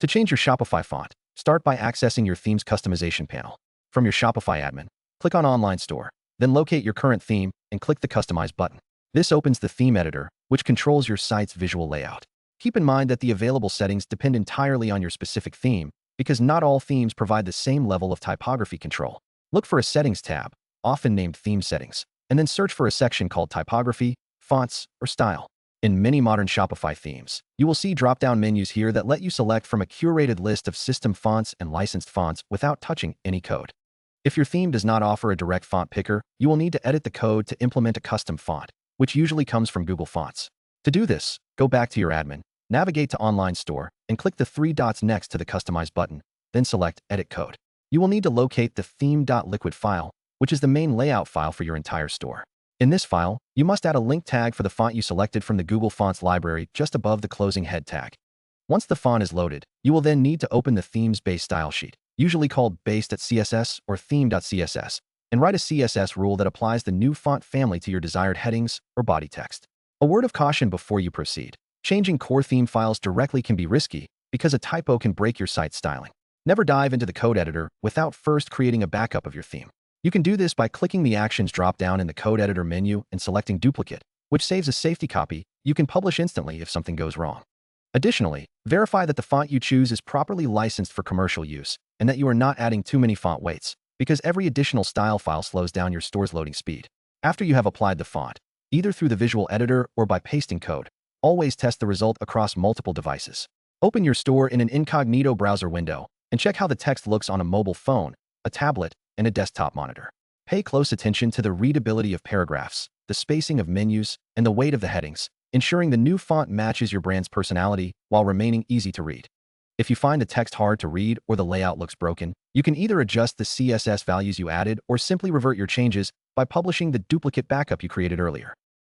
To change your Shopify font, start by accessing your theme's customization panel. From your Shopify admin, click on Online Store, then locate your current theme and click the Customize button. This opens the theme editor, which controls your site's visual layout. Keep in mind that the available settings depend entirely on your specific theme, because not all themes provide the same level of typography control. Look for a Settings tab, often named Theme Settings, and then search for a section called Typography, Fonts, or Style. In many modern Shopify themes, you will see drop-down menus here that let you select from a curated list of system fonts and licensed fonts without touching any code. If your theme does not offer a direct font picker, you will need to edit the code to implement a custom font, which usually comes from Google Fonts. To do this, go back to your admin, navigate to Online Store, and click the three dots next to the Customize button, then select Edit Code. You will need to locate the theme.liquid file, which is the main layout file for your entire store. In this file, you must add a link tag for the font you selected from the Google Fonts library just above the closing head tag. Once the font is loaded, you will then need to open the theme's base style sheet, usually called base.css or theme.css, and write a CSS rule that applies the new font family to your desired headings or body text. A word of caution before you proceed. Changing core theme files directly can be risky because a typo can break your site's styling. Never dive into the code editor without first creating a backup of your theme. You can do this by clicking the Actions drop-down in the Code Editor menu and selecting Duplicate, which saves a safety copy you can publish instantly if something goes wrong. Additionally, verify that the font you choose is properly licensed for commercial use and that you are not adding too many font weights, because every additional style file slows down your store's loading speed. After you have applied the font, either through the visual editor or by pasting code, always test the result across multiple devices. Open your store in an incognito browser window and check how the text looks on a mobile phone, a tablet, and a desktop monitor. Pay close attention to the readability of paragraphs, the spacing of menus, and the weight of the headings, ensuring the new font matches your brand's personality while remaining easy to read. If you find the text hard to read or the layout looks broken, you can either adjust the CSS values you added or simply revert your changes by publishing the duplicate backup you created earlier.